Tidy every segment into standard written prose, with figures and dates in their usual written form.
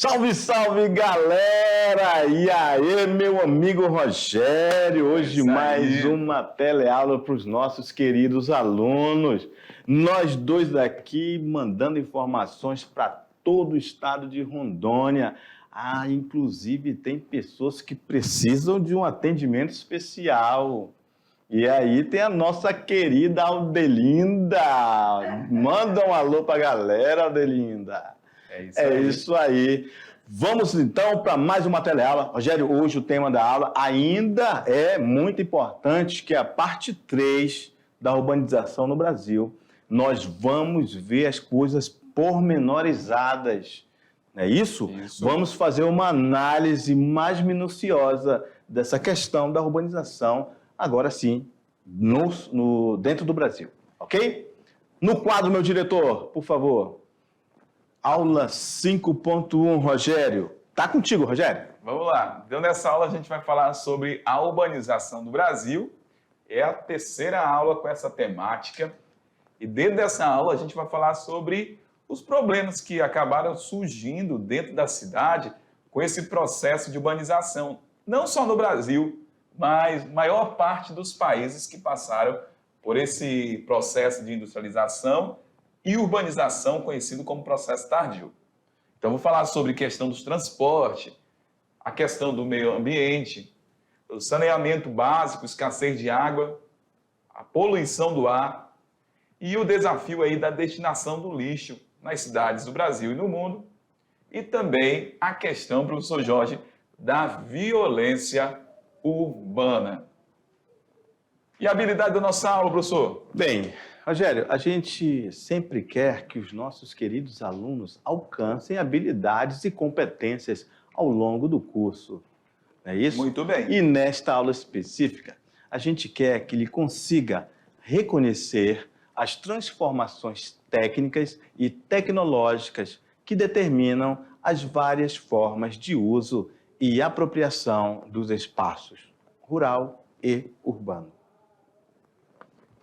Salve, salve, galera! E aí, meu amigo Rogério, hoje mais uma teleaula para os nossos queridos alunos. Nós dois aqui mandando informações para todo o estado de Rondônia. Inclusive tem pessoas que precisam de um atendimento especial. E aí tem a nossa querida Aldelinda. Manda um alô para a galera, Aldelinda. É isso aí. Vamos então para mais uma teleaula. Rogério, hoje o tema da aula ainda é muito importante, que é a parte 3 da urbanização no Brasil. Nós vamos ver as coisas pormenorizadas. Não é isso? Vamos fazer uma análise mais minuciosa dessa questão da urbanização, agora sim, dentro do Brasil. Ok? No quadro, meu diretor, por favor. Aula 5.1, Rogério. Tá contigo, Rogério. Vamos lá. Então, nessa aula a gente vai falar sobre a urbanização do Brasil. É a terceira aula com essa temática. E dentro dessa aula a gente vai falar sobre os problemas que acabaram surgindo dentro da cidade com esse processo de urbanização. Não só no Brasil, mas maior parte dos países que passaram por esse processo de industrialização e urbanização, conhecido como processo tardio. Então, vou falar sobre a questão dos transportes, a questão do meio ambiente, o saneamento básico, escassez de água, a poluição do ar e o desafio aí da destinação do lixo nas cidades do Brasil e no mundo, e também a questão, professor Jorge, da violência urbana. E a habilidade da nossa aula, professor? Bem, Rogério, a gente sempre quer que os nossos queridos alunos alcancem habilidades e competências ao longo do curso. Não é isso? Muito bem. E nesta aula específica, a gente quer que ele consiga reconhecer as transformações técnicas e tecnológicas que determinam as várias formas de uso e apropriação dos espaços rural e urbano.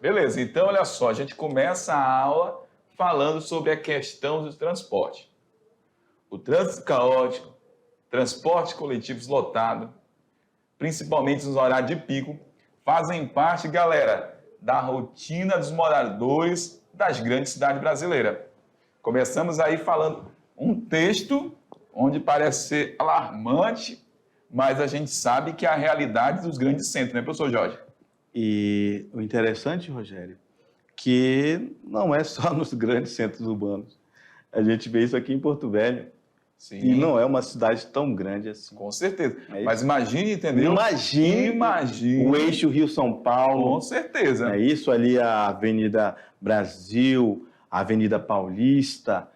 Beleza, então olha só, a gente começa a aula falando sobre a questão do transporte. O trânsito caótico, transportes coletivos lotados, principalmente nos horários de pico, fazem parte, galera, da rotina dos moradores das grandes cidades brasileiras. Começamos aí falando um texto onde parece ser alarmante, mas a gente sabe que é a realidade dos grandes centros, né, professor Jorge? E o interessante, Rogério, que não é só nos grandes centros urbanos. A gente vê isso aqui em Porto Velho. Sim. E não é uma cidade tão grande assim. Com certeza. Mas imagine, entendeu? Imagine o eixo Rio-São Paulo. Com certeza. É isso ali, a Avenida Brasil, a Avenida Paulista,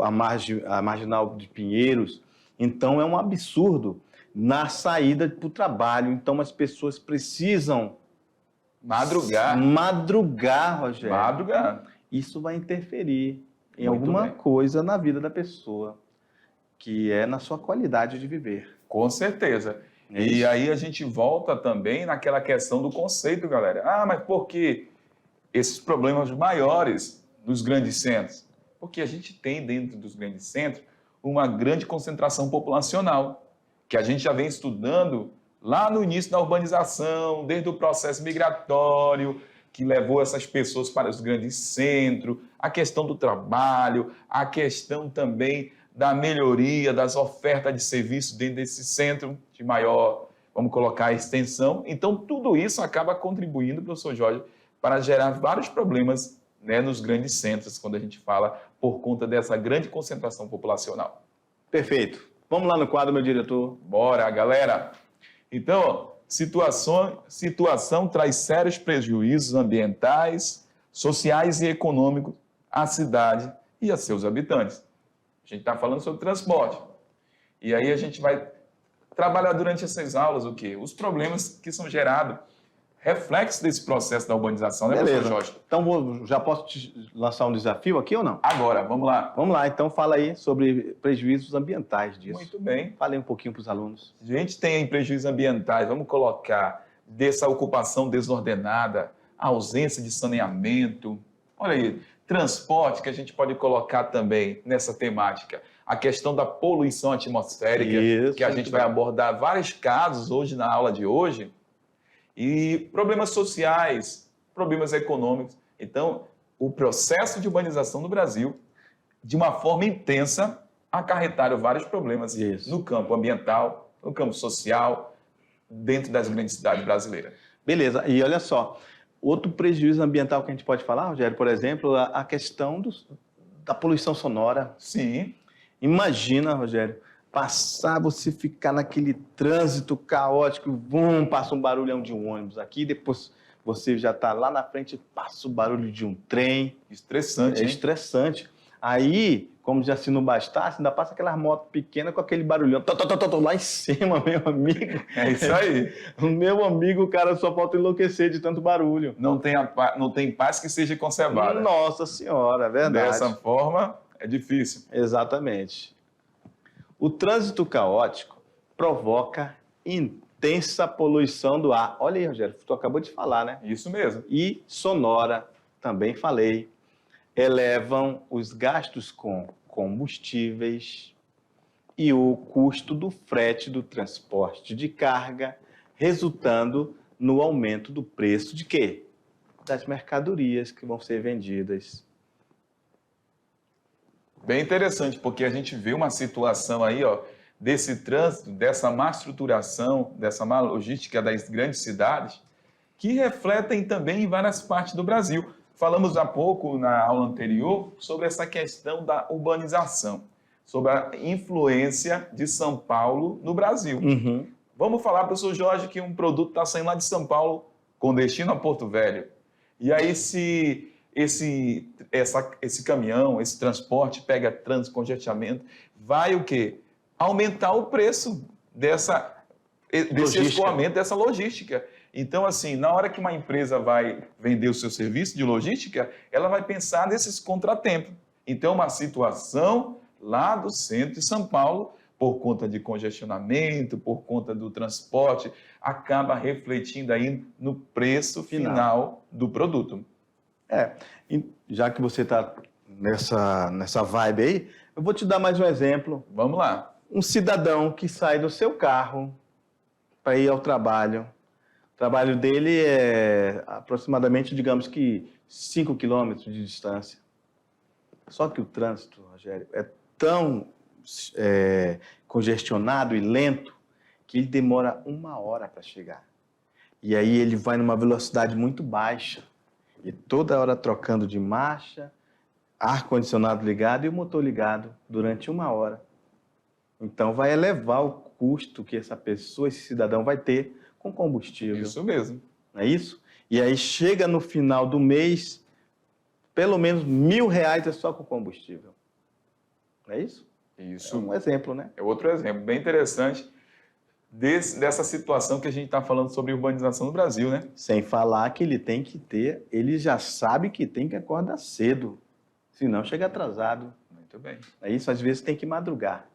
a Marginal de Pinheiros. Então, é um absurdo na saída para o trabalho. Então, as pessoas precisam madrugar, Rogério. Madrugar. Isso vai interferir em Muito alguma bem. coisa na vida da pessoa, que é na sua qualidade de viver. Com certeza. E aí a gente volta também naquela questão do conceito, galera. Mas por que esses problemas maiores nos grandes centros? Porque a gente tem dentro dos grandes centros uma grande concentração populacional, que a gente já vem estudando lá no início da urbanização, desde o processo migratório, que levou essas pessoas para os grandes centros, a questão do trabalho, a questão também da melhoria das ofertas de serviço dentro desse centro de maior, vamos colocar, extensão. Então, tudo isso acaba contribuindo, professor Jorge, para gerar vários problemas, né, nos grandes centros, quando a gente fala por conta dessa grande concentração populacional. Perfeito. Vamos lá no quadro, meu diretor. Bora, galera. Então, situação traz sérios prejuízos ambientais, sociais e econômicos à cidade e a seus habitantes. A gente está falando sobre transporte. E aí a gente vai trabalhar durante essas aulas o quê? Os problemas que são gerados, reflexo desse processo da urbanização, né, Beleza. professor Jorge? Então, já posso te lançar um desafio aqui ou não? Agora, vamos lá. Vamos lá, então fala aí sobre prejuízos ambientais disso. Muito bem. Falei um pouquinho para os alunos. A gente tem aí prejuízos ambientais, vamos colocar dessa ocupação desordenada, a ausência de saneamento. Olha aí, transporte, que a gente pode colocar também nessa temática. a questão da poluição atmosférica, Isso, que a gente vai abordar vários casos hoje na aula de hoje, e problemas sociais, problemas econômicos. Então, o processo de urbanização no Brasil, de uma forma intensa, acarretaram vários problemas no campo ambiental, no campo social, dentro das grandes cidades brasileiras. Beleza, e olha só, outro prejuízo ambiental que a gente pode falar, Rogério, por exemplo, a questão da poluição sonora. Sim. Imagina, Rogério, você ficar naquele trânsito caótico, passa um barulhão de um ônibus aqui, depois você já está lá na frente, passa o barulho de um trem. Estressante, hein? Estressante. Aí, como já se não bastasse, ainda passa aquelas motos pequenas com aquele barulhão. Lá em cima, meu amigo. É isso aí. Meu amigo, o cara só falta enlouquecer de tanto barulho. Não tem paz que seja conservada. Nossa Senhora, é verdade. Dessa forma, é difícil. Exatamente. O trânsito caótico provoca intensa poluição do ar. Olha aí, Rogério, tu acabou de falar, né? Isso mesmo. E sonora, também falei. Elevam os gastos com combustíveis e o custo do frete do transporte de carga, resultando no aumento do preço de quê? Das mercadorias que vão ser vendidas. Bem interessante, porque a gente vê uma situação aí, ó, desse trânsito, dessa má estruturação, dessa má logística das grandes cidades, que refletem também em várias partes do Brasil. Falamos há pouco, na aula anterior, sobre essa questão da urbanização, sobre a influência de São Paulo no Brasil. Uhum. Vamos falar, professor Jorge, que um produto está saindo lá de São Paulo com destino a Porto Velho. E aí, se esse caminhão, esse transporte pega trânsito, congestionamento, vai o quê? Aumentar o preço desse escoamento, dessa logística. Então, assim, na hora que uma empresa vai vender o seu serviço de logística, ela vai pensar nesses contratempos. Então, uma situação lá do centro de São Paulo, por conta de congestionamento, por conta do transporte, acaba refletindo aí no preço final do produto. Já que você está nessa vibe aí, eu vou te dar mais um exemplo. Vamos lá. Um cidadão que sai do seu carro para ir ao trabalho. O trabalho dele é aproximadamente, digamos que 5 quilômetros de distância. Só que o trânsito, Rogério, é tão congestionado e lento que ele demora 1 hora para chegar. E aí ele vai numa velocidade muito baixa. E toda hora trocando de marcha, ar-condicionado ligado e o motor ligado durante 1 hora. Então vai elevar o custo que essa pessoa, esse cidadão vai ter com combustível. Isso mesmo. Não é isso? E aí chega no final do mês, pelo menos R$1.000 é só com combustível. Não é isso? Isso. É um exemplo, né? É outro exemplo bem interessante dessa situação que a gente está falando sobre urbanização no Brasil, né? Sem falar que ele já sabe que tem que acordar cedo, senão chega atrasado. Muito bem. É isso, às vezes tem que madrugar.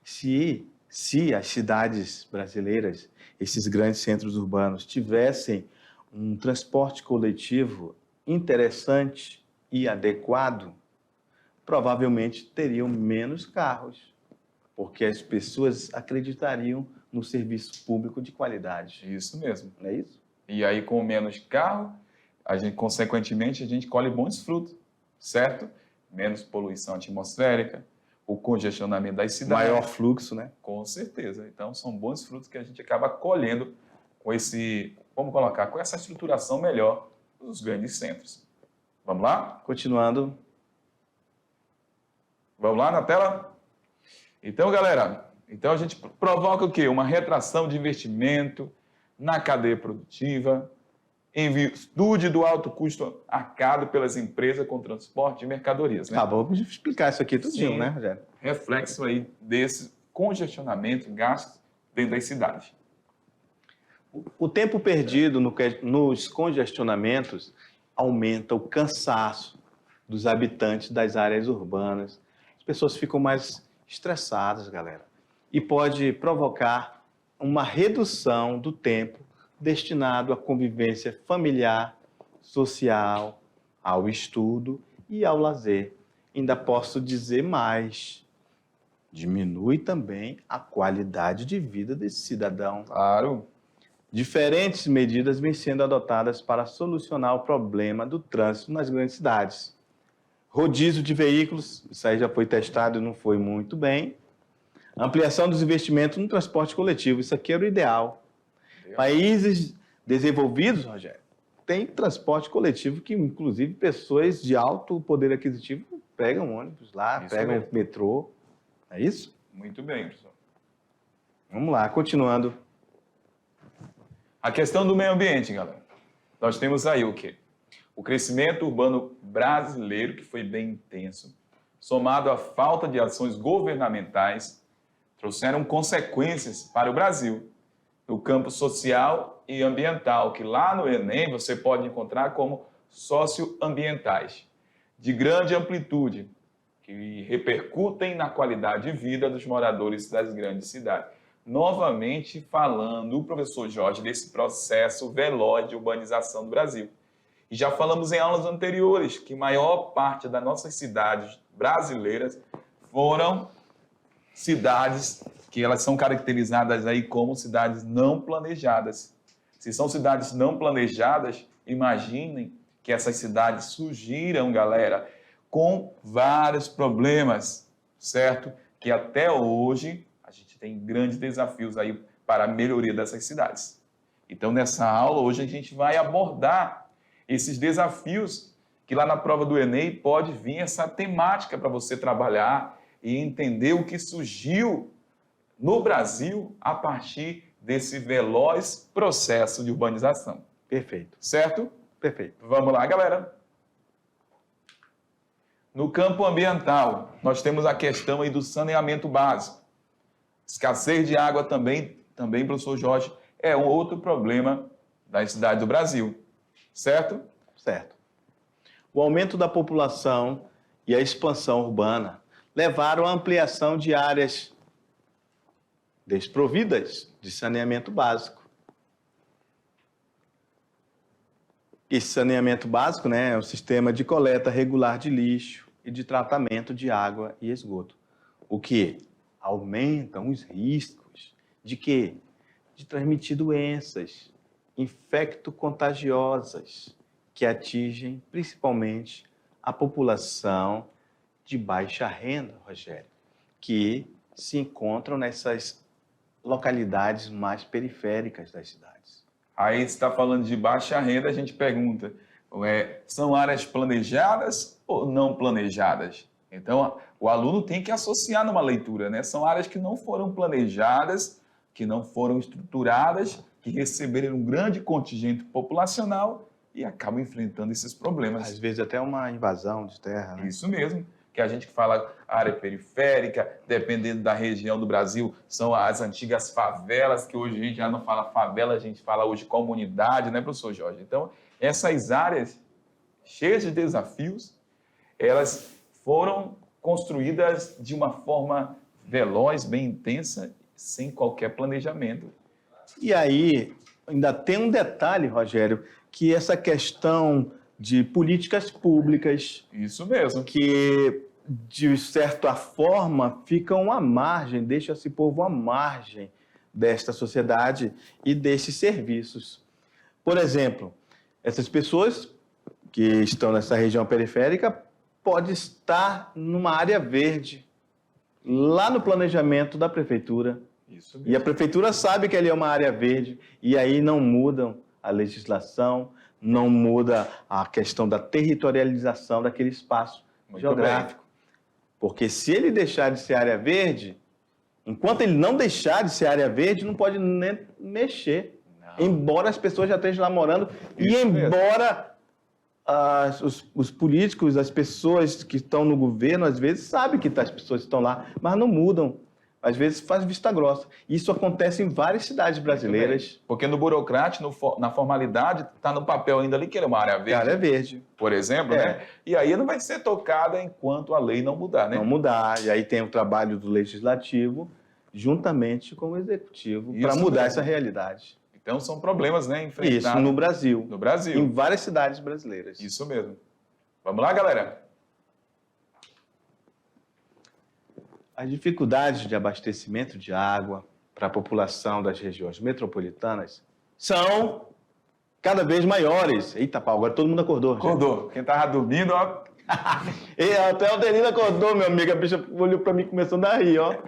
Se as cidades brasileiras, esses grandes centros urbanos, tivessem um transporte coletivo interessante e adequado, provavelmente teriam menos carros, porque as pessoas acreditariam no serviço público de qualidade. Isso mesmo. Não é isso? E aí, com menos carro, consequentemente, a gente colhe bons frutos, certo? Menos poluição atmosférica, o congestionamento das cidades. Maior fluxo, né? Com certeza. Então, são bons frutos que a gente acaba colhendo com com essa estruturação melhor dos grandes centros. Vamos lá? Continuando. Vamos lá na tela? Então, galera, a gente provoca o quê? Uma retração de investimento na cadeia produtiva, em virtude do alto custo arcado pelas empresas com transporte de mercadorias. Né? Vamos explicar isso aqui tudinho, né, Rogério? Reflexo aí desse congestionamento, gastos dentro das cidades. O tempo perdido nos congestionamentos aumenta o cansaço dos habitantes das áreas urbanas. As pessoas ficam mais estressadas, galera. E pode provocar uma redução do tempo destinado à convivência familiar, social, ao estudo e ao lazer. Ainda posso dizer mais. Diminui também a qualidade de vida desse cidadão. Claro. Diferentes medidas vêm sendo adotadas para solucionar o problema do trânsito nas grandes cidades. Rodízio de veículos, isso aí já foi testado e não foi muito bem. Ampliação dos investimentos no transporte coletivo, isso aqui era o ideal. Países desenvolvidos, Rogério, têm transporte coletivo que, inclusive, pessoas de alto poder aquisitivo pegam ônibus lá, Isso pegam mesmo. metrô. É isso? Muito bem, professor. Vamos lá, continuando. A questão do meio ambiente, galera. Nós temos aí o quê? O crescimento urbano brasileiro, que foi bem intenso, somado à falta de ações governamentais, trouxeram consequências para o Brasil, no campo social e ambiental, que lá no Enem você pode encontrar como socioambientais, de grande amplitude, que repercutem na qualidade de vida dos moradores das grandes cidades. Novamente falando, o professor Jorge, desse processo veloz de urbanização do Brasil. E já falamos em aulas anteriores que a maior parte das nossas cidades brasileiras foram cidades que elas são caracterizadas aí como cidades não planejadas. Se são cidades não planejadas, imaginem que essas cidades surgiram, galera, com vários problemas, certo? Que até hoje a gente tem grandes desafios aí para a melhoria dessas cidades. Então, nessa aula, hoje a gente vai abordar esses desafios que lá na prova do Enem pode vir essa temática para você trabalhar e entender o que surgiu no Brasil a partir desse veloz processo de urbanização. Perfeito, Certo? perfeito. Vamos lá, galera. No campo ambiental, nós temos a questão aí do saneamento básico. Escassez de água também, professor Jorge, é um outro problema das cidades do Brasil. Certo? Certo. O aumento da população e a expansão urbana levaram à ampliação de áreas desprovidas de saneamento básico. Esse saneamento básico, né, é um sistema de coleta regular de lixo e de tratamento de água e esgoto, o que aumentam os riscos de quê? De transmitir doenças infecto-contagiosas que atingem principalmente a população de baixa renda, Rogério, que se encontram nessas localidades mais periféricas das cidades. Aí você está falando de baixa renda, a gente pergunta, são áreas planejadas ou não planejadas? Então, o aluno tem que associar numa leitura, né? São áreas que não foram planejadas, que não foram estruturadas, que receberam um grande contingente populacional e acabam enfrentando esses problemas. Às vezes até uma invasão de terra, né? Isso mesmo, que a gente fala área periférica, dependendo da região do Brasil, são as antigas favelas, que hoje a gente já não fala favela, a gente fala hoje comunidade, né, professor Jorge? Então, essas áreas cheias de desafios, elas foram construídas de uma forma veloz, bem intensa, sem qualquer planejamento. E aí, ainda tem um detalhe, Rogério, que essa questão de políticas públicas, Isso mesmo. que de certa forma ficam à margem, deixa esse povo à margem desta sociedade e desses serviços. Por exemplo, essas pessoas que estão nessa região periférica podem estar numa área verde, lá no planejamento da prefeitura. Isso E a prefeitura sabe que ali é uma área verde, e aí não mudam a legislação, não muda a questão da territorialização daquele espaço geográfico. Porque se ele deixar de ser área verde, enquanto ele não deixar de ser área verde, não pode nem mexer. Não. Embora as pessoas já estejam lá morando, e Isso mesmo. embora os políticos, as pessoas que estão no governo, às vezes sabem que as pessoas estão lá, mas não mudam. Às vezes faz vista grossa. Isso acontece em várias cidades brasileiras. Porque no burocrata, na formalidade, está no papel ainda ali que ele é uma área verde. Área verde. Por exemplo, né? E aí não vai ser tocada enquanto a lei não mudar, né? Não mudar. E aí tem o trabalho do legislativo, juntamente com o executivo, para Isso mudar mesmo. essa realidade. Então são problemas, né? Isso Enfrentados no Brasil. no Brasil. Em várias cidades brasileiras. Isso mesmo. Vamos lá, galera? As dificuldades de abastecimento de água para a população das regiões metropolitanas são cada vez maiores. Eita, pau, agora todo mundo acordou. Acordou. Quem tava dormindo, ó. E até o Denise acordou, meu amigo. A bicha olhou para mim começando a rir, ó.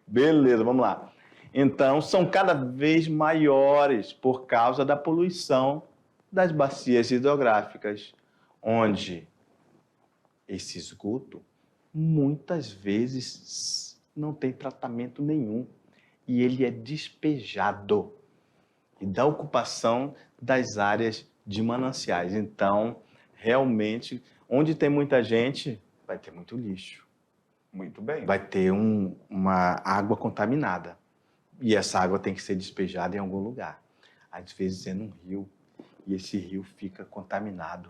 Beleza, vamos lá. Então, são cada vez maiores por causa da poluição das bacias hidrográficas, onde esse esgoto muitas vezes não tem tratamento nenhum e ele é despejado e da ocupação das áreas de mananciais. Então, realmente, onde tem muita gente, vai ter muito lixo. Muito bem. Vai ter uma água contaminada. E essa água tem que ser despejada em algum lugar. Às vezes é num rio, e esse rio fica contaminado.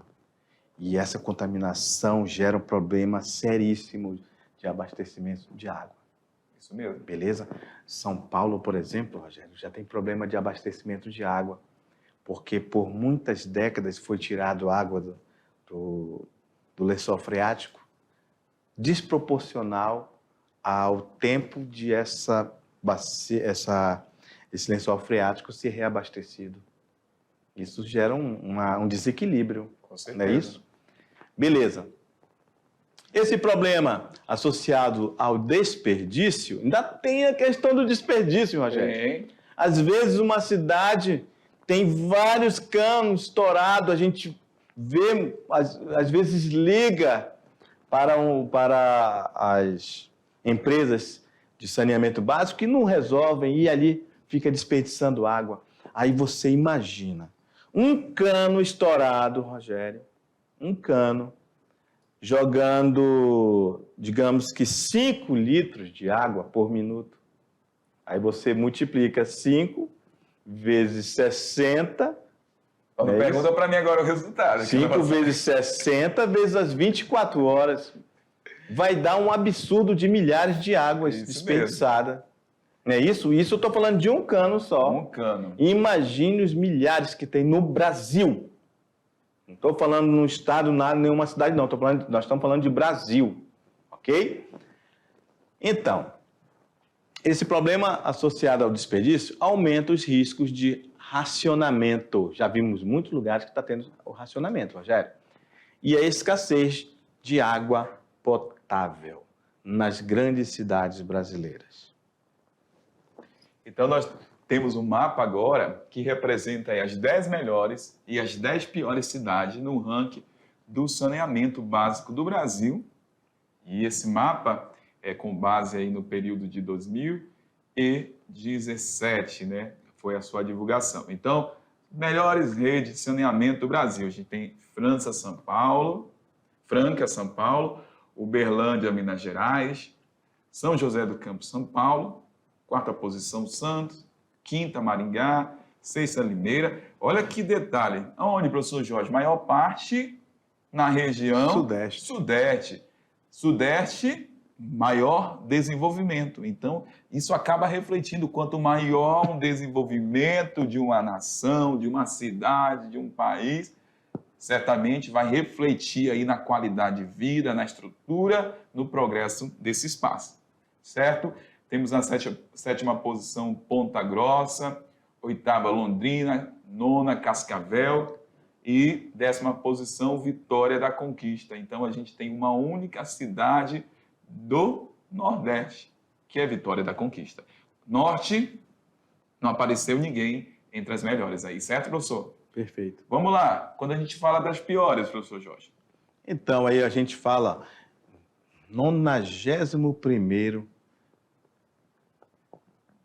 E essa contaminação gera um problema seríssimo de abastecimento de água. Isso mesmo. Beleza? São Paulo, por exemplo, Rogério, já tem problema de abastecimento de água, porque por muitas décadas foi tirado água do lençol freático, desproporcional ao tempo de esse lençol freático ser reabastecido. Isso gera um desequilíbrio, Com certeza. não é isso? Beleza. Esse problema associado ao desperdício, ainda tem a questão do desperdício, Rogério. Tem. Às vezes uma cidade tem vários canos estourados, a gente vê, às vezes liga para as empresas de saneamento básico que não resolvem e ali fica desperdiçando água. Aí você imagina, um cano estourado, Rogério, um cano, jogando, digamos que 5 litros de água por minuto. Aí você multiplica 5 vezes 60. Não pergunta para mim agora o resultado. 5 vezes 60 vezes as 24 horas. Vai dar um absurdo de milhares de águas desperdiçadas. Não é isso? Isso eu estou falando de um cano só. Um cano. Imagine os milhares que tem no Brasil. Não estou falando no estado, nenhuma cidade, não. Nós estamos falando de Brasil. Ok? Então, esse problema associado ao desperdício aumenta os riscos de racionamento. Já vimos muitos lugares que está tendo o racionamento, Rogério. E a escassez de água potável nas grandes cidades brasileiras. Então, nós temos um mapa agora que representa aí as 10 melhores e as 10 piores cidades no ranking do saneamento básico do Brasil. E esse mapa é com base aí no período de 2017, né? Foi a sua divulgação. Então, melhores redes de saneamento do Brasil. A gente tem Franca, São Paulo, Uberlândia, Minas Gerais, São José do Campo, São Paulo, 4ª posição, Santos, 5ª, Maringá, 6ª, Limeira. Olha que detalhe. Aonde, professor Jorge? Maior parte na região Sudeste, maior desenvolvimento. Então, isso acaba refletindo quanto maior um desenvolvimento de uma nação, de uma cidade, de um país, certamente vai refletir aí na qualidade de vida, na estrutura, no progresso desse espaço, certo? Temos na 7ª posição Ponta Grossa, 8ª Londrina, 9ª Cascavel e 10ª posição Vitória da Conquista. Então a gente tem uma única cidade do Nordeste, que é Vitória da Conquista. Norte, não apareceu ninguém entre as melhores aí, certo, professor? Perfeito. Vamos lá, quando a gente fala das piores, professor Jorge. Então, aí a gente fala 91º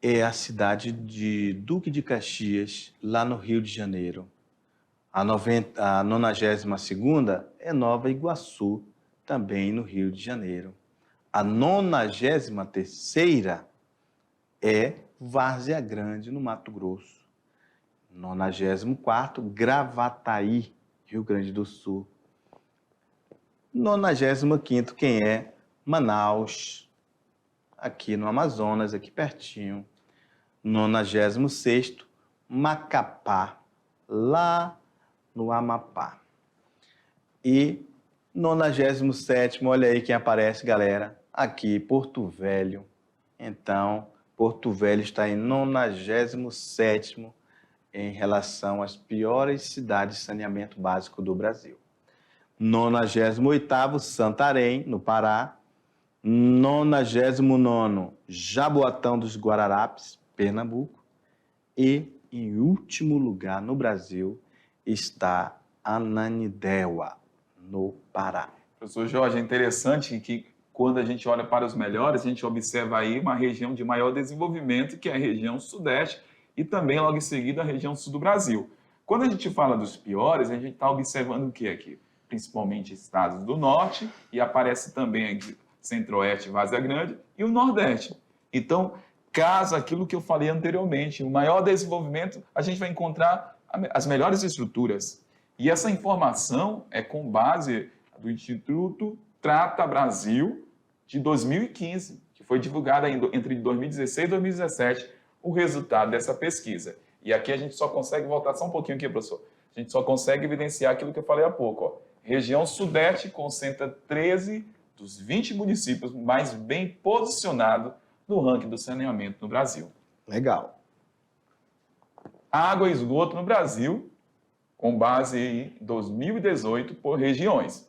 é a cidade de Duque de Caxias, lá no Rio de Janeiro. A 92ª é Nova Iguaçu, também no Rio de Janeiro. A 93ª é Várzea Grande, no Mato Grosso. 94º, Gravataí, Rio Grande do Sul. 95º, quem é? Manaus, aqui no Amazonas, aqui pertinho. 96º, Macapá, lá no Amapá. E 97º, olha aí quem aparece, galera, aqui Porto Velho. Então, Porto Velho está em 97º em relação às piores cidades de saneamento básico do Brasil. 98º, Santarém, no Pará. 99º, Jaboatão dos Guararapes, Pernambuco. E, em último lugar no Brasil, está Ananindeua, no Pará. Professor Jorge, é interessante que quando a gente olha para os melhores, a gente observa aí uma região de maior desenvolvimento, que é a região sudeste, e também, logo em seguida, a região sul do Brasil. Quando a gente fala dos piores, a gente está observando o que aqui? Principalmente estados do norte, e aparece também aqui centro-oeste, Várzea Grande, e o nordeste. Então, casa aquilo que eu falei anteriormente, o maior desenvolvimento, a gente vai encontrar as melhores estruturas. E essa informação é com base do Instituto Trata Brasil de 2015, que foi divulgada entre 2016 e 2017, o resultado dessa pesquisa. E aqui a gente só consegue voltar só um pouquinho aqui, professor. A gente só consegue evidenciar aquilo que eu falei há pouco. Ó. Região Sudeste concentra 13 dos 20 municípios mais bem posicionados no ranking do saneamento no Brasil. Legal. Água e esgoto no Brasil, com base em 2018 por regiões.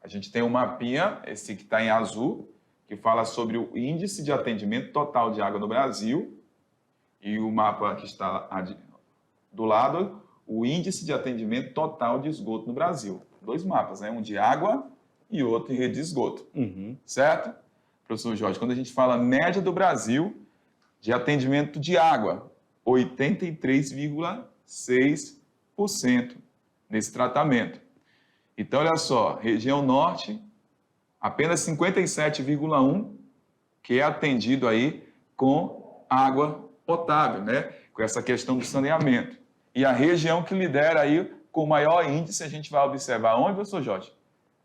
A gente tem um mapinha, esse que está em azul, que fala sobre o índice de atendimento total de água no Brasil, e o mapa que está do lado, o índice de atendimento total de esgoto no Brasil. 2 mapas, né? Um de água e outro em rede de esgoto. Certo? Professor Jorge, quando a gente fala média do Brasil de atendimento de água, 83,6% nesse tratamento. Então, olha só, região norte, apenas 57,1% que é atendido aí com água potável, né? Com essa questão do saneamento. E a região que lidera aí com maior índice, a gente vai observar onde, professor Jorge?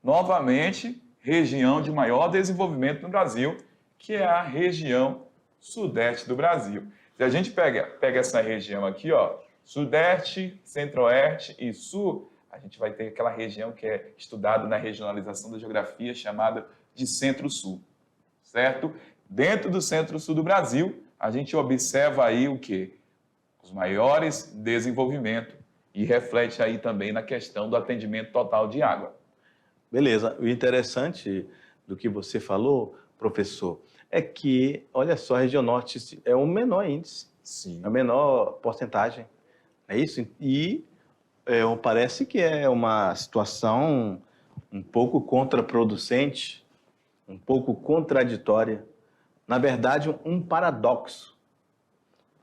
Novamente, região de maior desenvolvimento no Brasil, que é a região sudeste do Brasil. Se a gente pega essa região aqui, ó, sudeste, centro-oeste e sul, a gente vai ter aquela região que é estudada na regionalização da geografia, chamada de centro-sul, certo? Dentro do centro-sul do Brasil, a gente observa aí o quê? Os maiores desenvolvimentos e reflete aí também na questão do atendimento total de água. Beleza. O interessante do que você falou, professor, é que, olha só, a região norte é o menor índice, Sim. a menor porcentagem, é isso? E parece que é uma situação um pouco contraproducente, um pouco contraditória, na verdade, um paradoxo.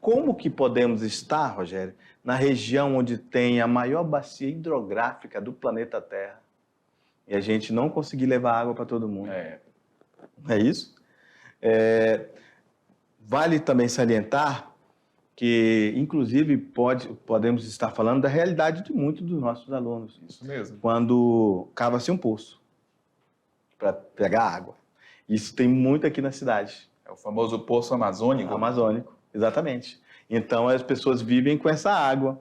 Como que podemos estar, Rogério, na região onde tem a maior bacia hidrográfica do planeta Terra e a gente não conseguir levar água para todo mundo? É isso? Vale também salientar que, inclusive, podemos estar falando da realidade de muitos dos nossos alunos. Isso mesmo. Quando cava-se um poço para pegar água. Isso tem muito aqui na cidade. É o famoso poço amazônico. Amazônico, exatamente. Então, as pessoas vivem com essa água.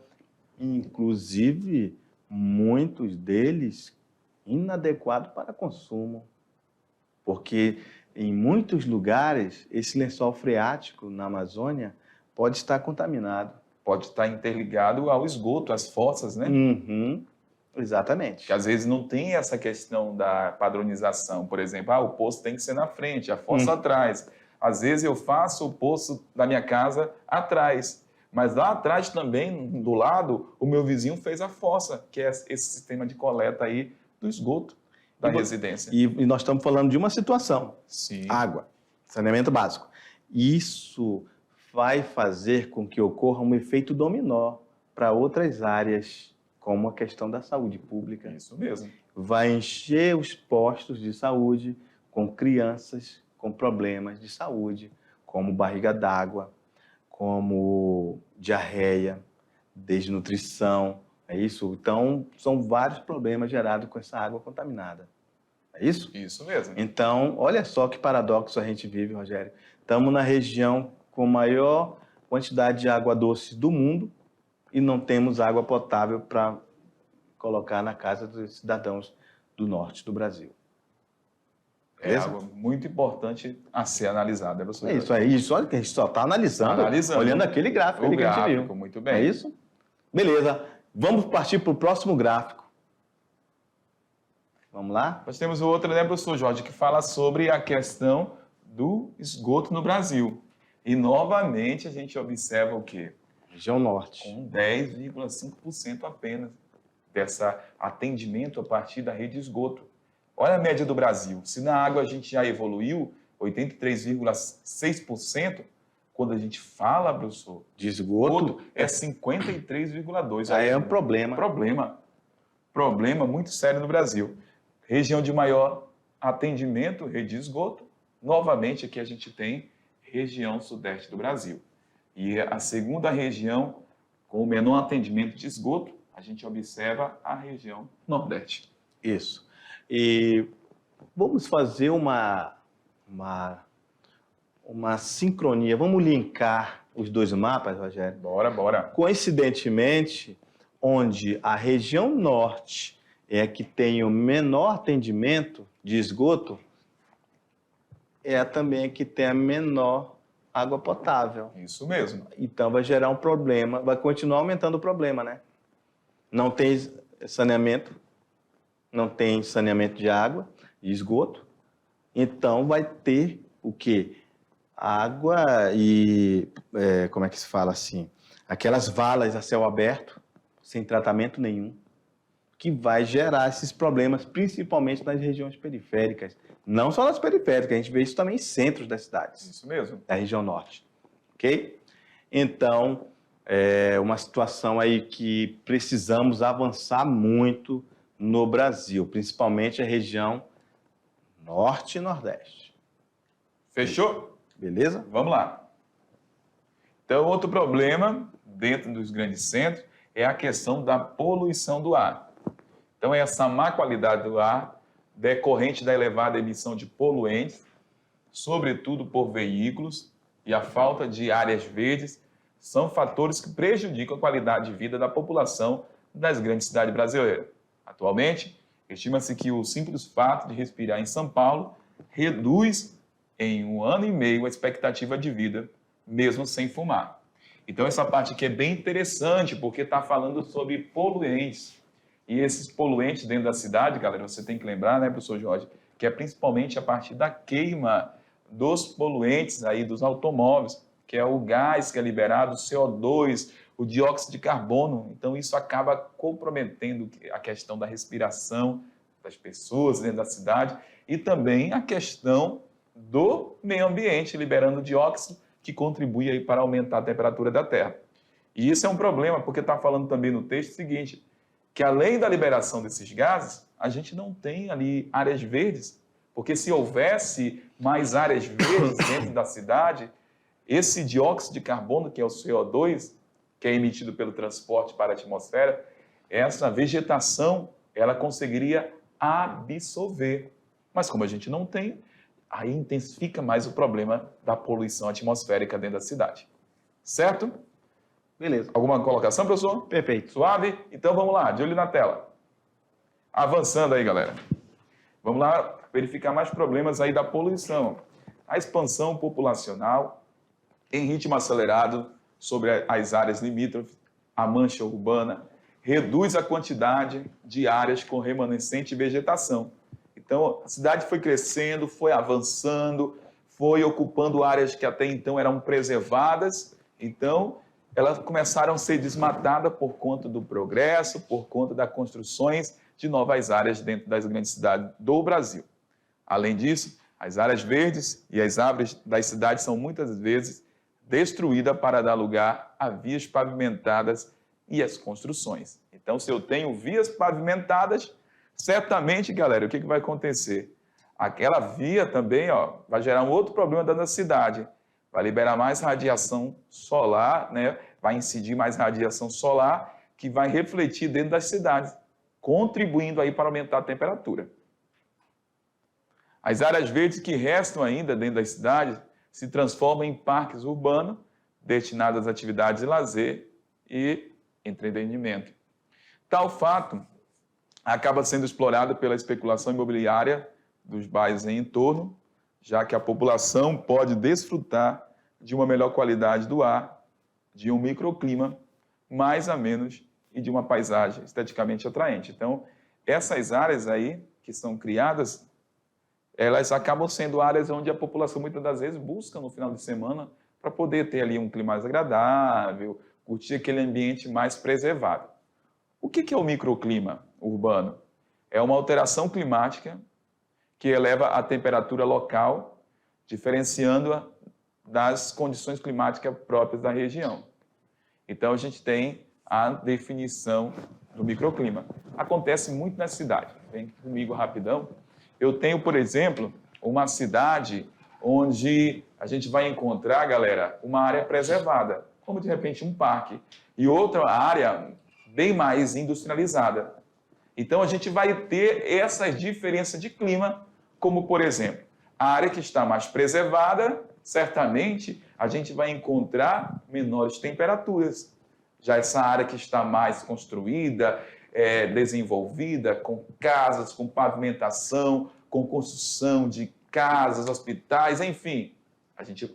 Inclusive, muitos deles inadequados para consumo. Porque, em muitos lugares, esse lençol freático na Amazônia pode estar contaminado. Pode estar interligado ao esgoto, às fossas, né? Exatamente. Que às vezes não tem essa questão da padronização. Por exemplo, o poço tem que ser na frente, a fossa atrás. Às vezes eu faço o poço da minha casa atrás. Mas lá atrás também, do lado, o meu vizinho fez a fossa, que é esse sistema de coleta aí do esgoto da residência. E nós estamos falando de uma situação. Sim. Água, saneamento básico. Isso vai fazer com que ocorra um efeito dominó para outras áreas, como a questão da saúde pública. Isso mesmo. Vai encher os postos de saúde com crianças com problemas de saúde, como barriga d'água, como diarreia, desnutrição, é isso? Então, são vários problemas gerados com essa água contaminada. É isso? Isso mesmo. Então, olha só que paradoxo a gente vive, Rogério. Estamos na região com maior quantidade de água doce do mundo e não temos água potável para colocar na casa dos cidadãos do norte do Brasil. É algo muito importante a ser analisado, professor? É isso. Olha que a gente só está analisando, olhando aquele gráfico ali que a gente viu. Muito bem. É isso? Beleza. Vamos partir para o próximo gráfico. Vamos lá? Nós temos o outro, né, professor Jorge, que fala sobre a questão do esgoto no Brasil. E, novamente, a gente observa o quê? Região Norte. Com 10,5% apenas dessa atendimento a partir da rede de esgoto. Olha a média do Brasil. Se na água a gente já evoluiu 83,6%, quando a gente fala, professor, de esgoto, é 53,2%. Aí é um problema. Problema muito sério no Brasil. Região de maior atendimento, rede de esgoto. Novamente, aqui a gente tem região sudeste do Brasil. E a segunda região com o menor atendimento de esgoto, a gente observa a região nordeste. Isso. E vamos fazer uma sincronia, vamos linkar os dois mapas, Rogério? Bora. Coincidentemente, onde a região norte é a que tem o menor atendimento de esgoto, é também a que tem a menor água potável. Isso mesmo. Então vai gerar um problema, vai continuar aumentando o problema, né? Não tem saneamento de água, de esgoto, então vai ter o quê? Água e, como é que se fala assim? Aquelas valas a céu aberto, sem tratamento nenhum, que vai gerar esses problemas, principalmente nas regiões periféricas. Não só nas periféricas, a gente vê isso também em centros das cidades. Isso mesmo. Da região norte. Ok? Então, é uma situação aí que precisamos avançar muito no Brasil, principalmente a região norte e nordeste. Fechou? Beleza? Vamos lá. Então, outro problema dentro dos grandes centros é a questão da poluição do ar. Então, essa má qualidade do ar decorrente da elevada emissão de poluentes, sobretudo por veículos, e a falta de áreas verdes, são fatores que prejudicam a qualidade de vida da população das grandes cidades brasileiras. Atualmente, estima-se que o simples fato de respirar em São Paulo reduz em 1 ano e meio a expectativa de vida, mesmo sem fumar. Então, essa parte aqui é bem interessante, porque está falando sobre poluentes. E esses poluentes dentro da cidade, galera, você tem que lembrar, né, professor Jorge, que é principalmente a partir da queima dos poluentes aí dos automóveis, que é o gás que é liberado, o CO2, o dióxido de carbono. Então, isso acaba comprometendo a questão da respiração das pessoas dentro da cidade e também a questão do meio ambiente, liberando dióxido, que contribui aí para aumentar a temperatura da Terra. E isso é um problema, porque está falando também no texto o seguinte, que além da liberação desses gases, a gente não tem ali áreas verdes, porque se houvesse mais áreas verdes dentro da cidade, esse dióxido de carbono, que é o CO2, que é emitido pelo transporte para a atmosfera, essa vegetação, ela conseguiria absorver. Mas como a gente não tem, aí intensifica mais o problema da poluição atmosférica dentro da cidade. Certo? Beleza. Alguma colocação, professor? Perfeito. Suave? Então vamos lá, de olho na tela. Avançando aí, galera. Vamos lá verificar mais problemas aí da poluição. A expansão populacional em ritmo acelerado sobre as áreas limítrofes, a mancha urbana, reduz a quantidade de áreas com remanescente vegetação. Então, a cidade foi crescendo, foi avançando, foi ocupando áreas que até então eram preservadas. Então, elas começaram a ser desmatadas por conta do progresso, por conta das construções de novas áreas dentro das grandes cidades do Brasil. Além disso, as áreas verdes e as árvores das cidades são muitas vezes destruídas para dar lugar a vias pavimentadas e as construções. Então, se eu tenho vias pavimentadas, certamente, galera, o que vai acontecer? Aquela via também vai gerar um outro problema dentro da cidade. Vai liberar mais radiação solar, né? Vai incidir mais radiação solar, que vai refletir dentro das cidades, contribuindo aí para aumentar a temperatura. As áreas verdes que restam ainda dentro das cidades se transformam em parques urbanos, destinados às atividades de lazer e entretenimento. Tal fato acaba sendo explorado pela especulação imobiliária dos bairros em entorno, já que a população pode desfrutar de uma melhor qualidade do ar, de um microclima mais ameno e de uma paisagem esteticamente atraente. Então, essas áreas aí que são criadas, elas acabam sendo áreas onde a população muitas das vezes busca no final de semana para poder ter ali um clima mais agradável, curtir aquele ambiente mais preservado. O que é o microclima urbano? É uma alteração climática que eleva a temperatura local, diferenciando-a das condições climáticas próprias da região. Então, a gente tem a definição do microclima. Acontece muito na cidade. Vem comigo rapidão. Eu tenho, por exemplo, uma cidade onde a gente vai encontrar, galera, uma área preservada, como de repente um parque, e outra área bem mais industrializada. Então, a gente vai ter essas diferenças de clima, como, por exemplo, a área que está mais preservada, certamente a gente vai encontrar menores temperaturas. Já essa área que está mais construída, desenvolvida, com casas, com pavimentação, com construção de casas, hospitais, enfim,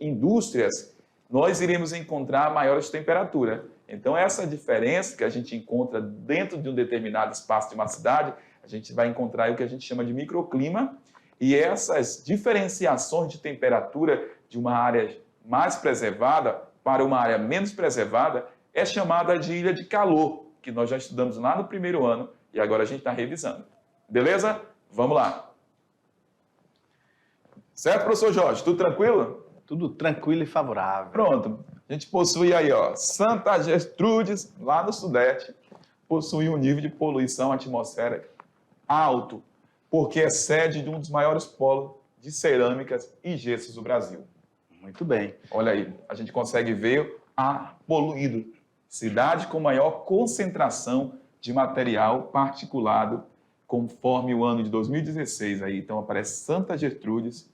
indústrias, nós iremos encontrar maiores temperaturas. Então, essa diferença que a gente encontra dentro de um determinado espaço de uma cidade, a gente vai encontrar o que a gente chama de microclima, e essas diferenciações de temperatura de uma área mais preservada para uma área menos preservada é chamada de ilha de calor, que nós já estudamos lá no primeiro ano e agora a gente está revisando. Beleza? Vamos lá. Certo, professor Jorge? Tudo tranquilo? Tudo tranquilo e favorável. Pronto. A gente possui aí, ó, Santa Gertrudes, lá no Sudeste, possui um nível de poluição atmosférica alto, porque é sede de um dos maiores polos de cerâmicas e gessos do Brasil. Muito bem. Olha aí, a gente consegue ver ar poluído. Cidade com maior concentração de material particulado, conforme o ano de 2016. Aí. Então, aparece Santa Gertrudes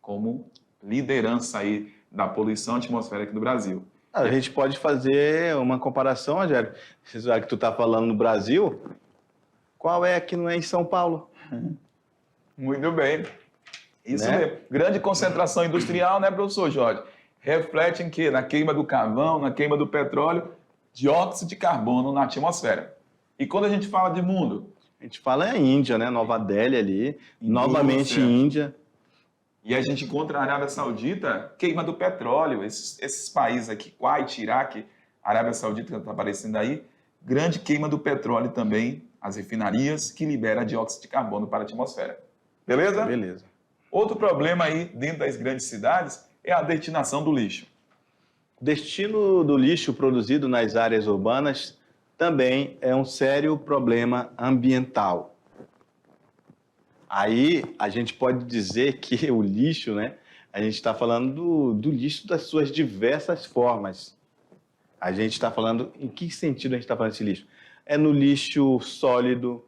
como liderança aí da poluição atmosférica do Brasil. A gente pode fazer uma comparação, Rogério. Já que tu está falando no Brasil, qual é que não é em São Paulo? Muito bem. Isso Né? mesmo. Grande concentração industrial, né, professor Jorge? Reflete em quê? Na queima do carvão, na queima do petróleo, dióxido de carbono na atmosfera. E quando a gente fala de mundo? A gente fala em Índia, né? Nova Delhi ali, novamente Indústria. Índia. E a gente encontra a Arábia Saudita, queima do petróleo. Esses países aqui, Kuwait, Iraque, Arábia Saudita, que está aparecendo aí, grande queima do petróleo também, as refinarias, que libera dióxido de carbono para a atmosfera. Beleza? Beleza. Outro problema aí dentro das grandes cidades é a destinação do lixo. O destino do lixo produzido nas áreas urbanas também é um sério problema ambiental. Aí a gente pode dizer que o lixo, né? A gente está falando do lixo das suas diversas formas. A gente está falando, em que sentido a gente está falando desse lixo? É no lixo sólido,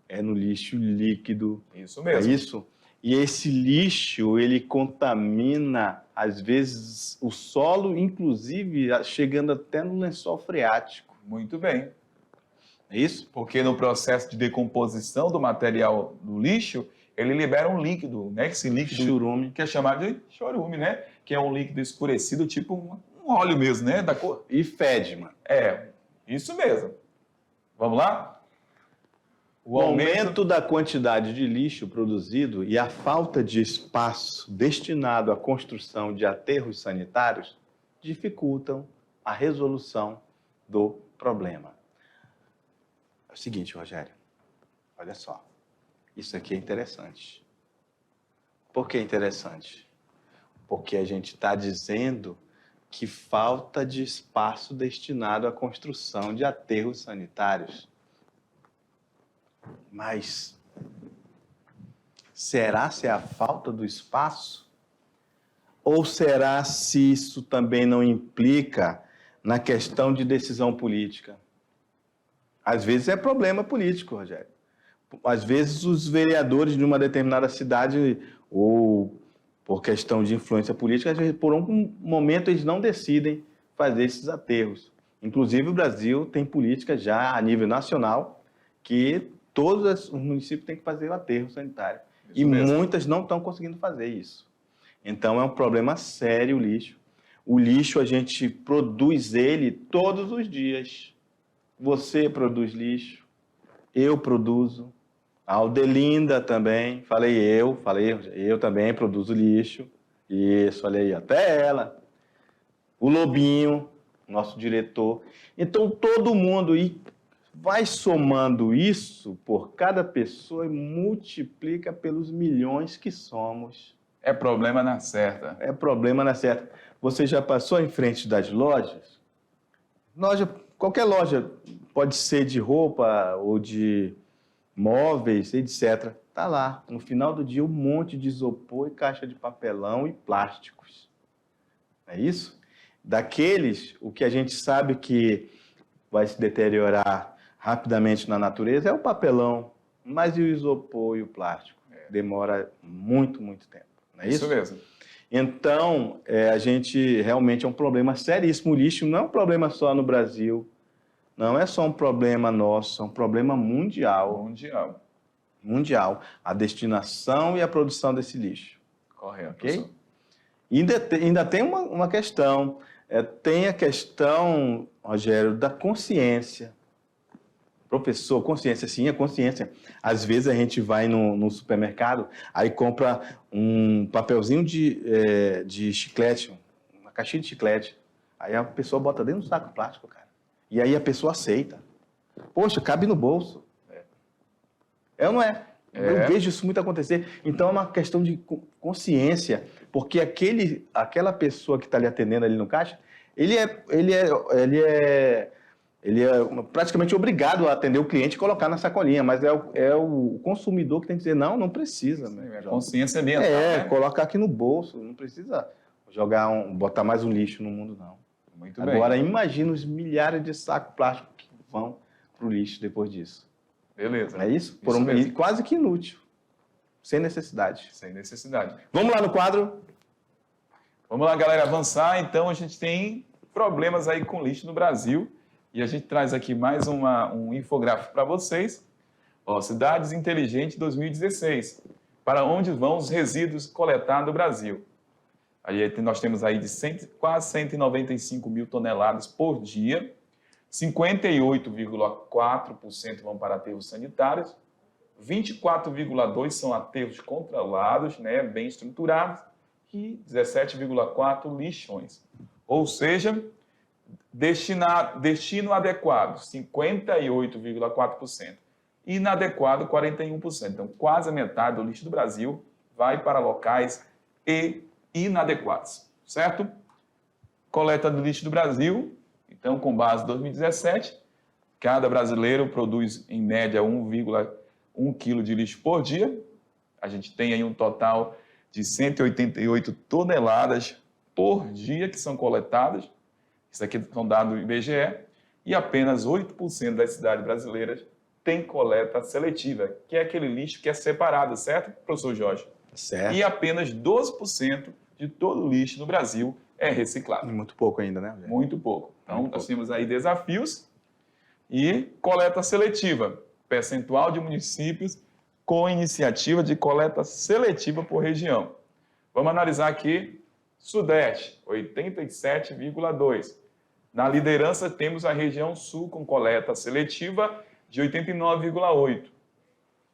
é no lixo líquido. Isso mesmo. É isso? E esse lixo, ele contamina, às vezes, o solo, inclusive chegando até no lençol freático. Muito bem. É isso? Porque no processo de decomposição do material do lixo, ele libera um líquido, né? Esse líquido Churume. que é chamado de chorume, né? Que é um líquido escurecido, tipo um óleo mesmo, né? Da cor. E fede, mano. É, isso mesmo. Vamos lá? O aumento da quantidade de lixo produzido e a falta de espaço destinado à construção de aterros sanitários dificultam a resolução do problema. É o seguinte, Rogério, olha só, isso aqui é interessante. Por que é interessante? Porque a gente está dizendo que falta de espaço destinado à construção de aterros sanitários. Mas será se é a falta do espaço? Ou será se isso também não implica na questão de decisão política? Às vezes é problema político, Rogério. Às vezes os vereadores de uma determinada cidade, ou por questão de influência política, às vezes por um momento eles não decidem fazer esses aterros. Inclusive o Brasil tem política já a nível nacional que todos os municípios têm que fazer o aterro sanitário. E muitas não estão conseguindo fazer isso. Então, é um problema sério o lixo. O lixo, a gente produz ele todos os dias. Você produz lixo, eu produzo, a Aldelinda também, falei eu também produzo lixo. Isso, olha aí, até ela. O Lobinho, nosso diretor. Então, todo mundo vai somando isso por cada pessoa e multiplica pelos milhões que somos. É problema na certa. É problema na certa. Você já passou em frente das lojas? Qualquer loja, pode ser de roupa ou de móveis, etc. Tá lá, no final do dia, um monte de isopor e caixa de papelão e plásticos. É isso? Daqueles, o que a gente sabe que vai se deteriorar rapidamente na natureza é o papelão, mas e o isopor e o plástico? Demora muito, muito tempo. Não é isso? Isso mesmo. Então, a gente realmente é um problema seríssimo. O lixo não é um problema só no Brasil, não é só um problema nosso, é um problema mundial. Mundial. A destinação e a produção desse lixo. Correto. Ok? Ainda tem uma questão. Tem a questão, Rogério, da consciência. Professor, consciência, sim, a consciência. Às vezes a gente vai no supermercado, aí compra um papelzinho de chiclete, uma caixinha de chiclete. Aí a pessoa bota dentro do saco plástico, cara. E aí a pessoa aceita. Poxa, cabe no bolso. É ou não é? Eu vejo isso muito acontecer. Então é uma questão de consciência, porque aquela pessoa que está lhe atendendo ali no caixa, ele é praticamente obrigado a atender o cliente e colocar na sacolinha, mas é o consumidor que tem que dizer, não precisa. Né? Consciência ambiental, né? Colocar aqui no bolso, não precisa botar mais um lixo no mundo, não. Muito bem. Agora, imagina os milhares de sacos plásticos que vão para o lixo depois disso. Beleza. É isso? Mesmo. Quase que inútil. Sem necessidade. Sem necessidade. Vamos lá no quadro? Vamos lá, galera, avançar. Então, a gente tem problemas aí com lixo no Brasil. E a gente traz aqui mais um infográfico para vocês. Cidades Inteligentes 2016. Para onde vão os resíduos coletados no Brasil? Aí nós temos aí de quase 195 mil toneladas por dia. 58,4% vão para aterros sanitários. 24,2% são aterros controlados, né, bem estruturados. E 17,4% lixões. Ou seja, destino adequado, 58,4%. Inadequado, 41%. Então, quase a metade do lixo do Brasil vai para locais inadequados, certo? Coleta do lixo do Brasil, então, com base em 2017, cada brasileiro produz, em média, 1,1 kg de lixo por dia. A gente tem aí um total de 188 toneladas por dia que são coletadas. Isso aqui são dados do IBGE. E apenas 8% das cidades brasileiras tem coleta seletiva, que é aquele lixo que é separado, certo, professor Jorge? Certo. E apenas 12% de todo o lixo no Brasil é reciclado. Muito pouco ainda, né? Muito pouco. Então, nós temos aí desafios e coleta seletiva. Percentual de municípios com iniciativa de coleta seletiva por região. Vamos analisar aqui Sudeste, 87,2%. Na liderança temos a região Sul com coleta seletiva de 89,8%.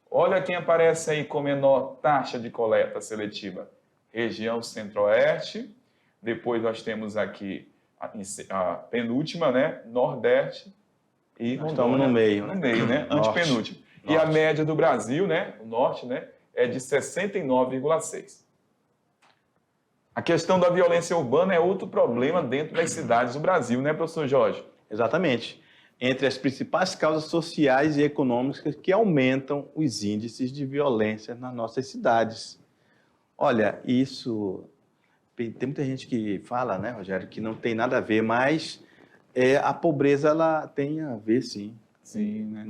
Olha quem aparece aí com menor taxa de coleta seletiva. Região Centro-Oeste, depois nós temos aqui a penúltima, né? Nordeste e Rondônia. Estamos no meio. No meio, né? Antepenúltimo. E a média do Brasil, né? O Norte, né? É de 69,6%. A questão da violência urbana é outro problema dentro das cidades do Brasil, né, professor Jorge? Exatamente. Entre as principais causas sociais e econômicas que aumentam os índices de violência nas nossas cidades. Olha, isso... Tem muita gente que fala, né, Rogério, que não tem nada a ver, mas a pobreza, ela tem a ver, sim. Sim, né?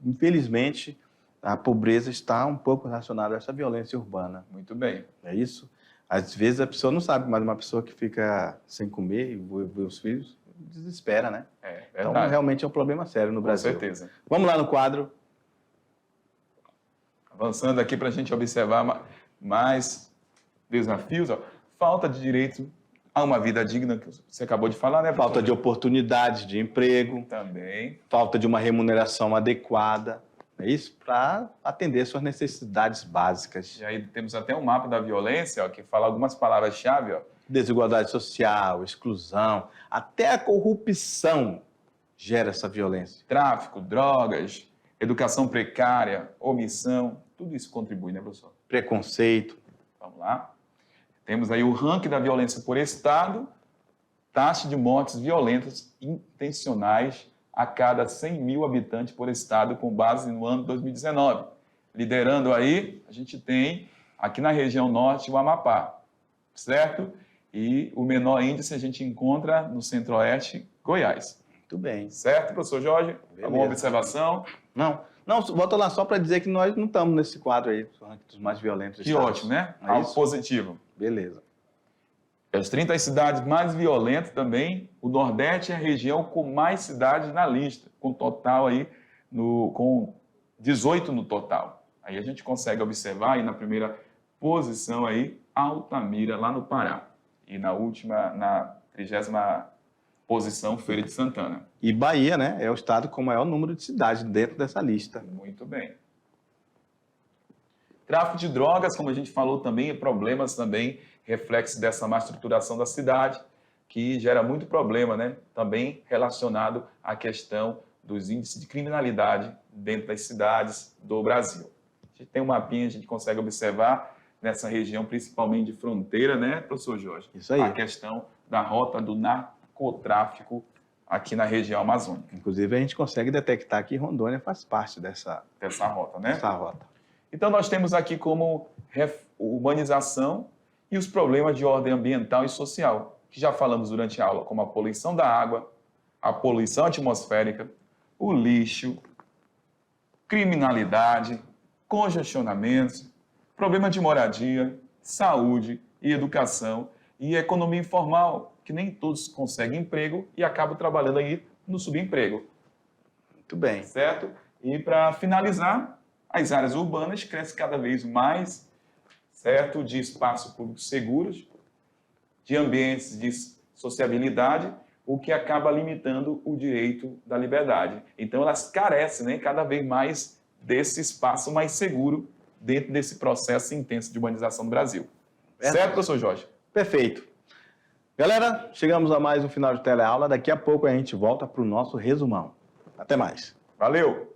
Infelizmente, a pobreza está um pouco relacionada a essa violência urbana. Muito bem. É isso? Às vezes a pessoa não sabe, mas uma pessoa que fica sem comer e vê os filhos, desespera, né? É verdade. Então, realmente é um problema sério no Brasil. Com certeza. Vamos lá no quadro. Avançando aqui para a gente observar mais desafios. Ó. Falta de direito a uma vida digna, que você acabou de falar, né? Falta de oportunidades de emprego, Também. falta de uma remuneração adequada, é isso? Para atender suas necessidades básicas. E aí temos até um mapa da violência, ó, que fala algumas palavras-chave, ó. Desigualdade social, exclusão, até a corrupção gera essa violência. Tráfico, drogas, educação precária, omissão, tudo isso contribui, né, professor? Preconceito. Vamos lá. Temos aí o ranking da violência por estado, taxa de mortes violentas intencionais a cada 100 mil habitantes por estado, com base no ano 2019. Liderando aí, a gente tem aqui na região norte o Amapá, certo? E o menor índice a gente encontra no centro-oeste, Goiás. Muito bem. Certo, professor Jorge? Beleza. Alguma observação? Não, volta lá só para dizer que nós não estamos nesse quadro aí, dos mais violentos. Que ótimo, né? É Algo isso? positivo. Beleza. As 30 cidades mais violentas também, o Nordeste é a região com mais cidades na lista, com total aí, com 18 no total. Aí a gente consegue observar aí na primeira posição aí, Altamira, lá no Pará. E na 30ª posição, Feira de Santana. E Bahia, né, é o estado com o maior número de cidades dentro dessa lista. Muito bem. Tráfico de drogas, como a gente falou também, problemas também, reflexo dessa má estruturação da cidade, que gera muito problema, né? Também relacionado à questão dos índices de criminalidade dentro das cidades do Brasil. A gente tem um mapinha, a gente consegue observar nessa região, principalmente de fronteira, né, professor Jorge? Isso aí. A questão da rota do narcotráfico aqui na região amazônica. Inclusive, a gente consegue detectar que Rondônia faz parte dessa Rota, né? rota. Então, nós temos aqui como urbanização e os problemas de ordem ambiental e social, que já falamos durante a aula, como a poluição da água, a poluição atmosférica, o lixo, criminalidade, congestionamentos, problema de moradia, saúde e educação e economia informal, que nem todos conseguem emprego e acabam trabalhando aí no subemprego. Muito bem. Certo? E para finalizar, as áreas urbanas crescem cada vez mais, certo? De espaços públicos seguros, de ambientes de sociabilidade, o que acaba limitando o direito da liberdade. Então, elas carecem, né, cada vez mais desse espaço mais seguro dentro desse processo intenso de urbanização do Brasil. Certo, professor Jorge? Perfeito. Galera, chegamos a mais um final de teleaula. Daqui a pouco a gente volta para o nosso resumão. Até mais. Valeu!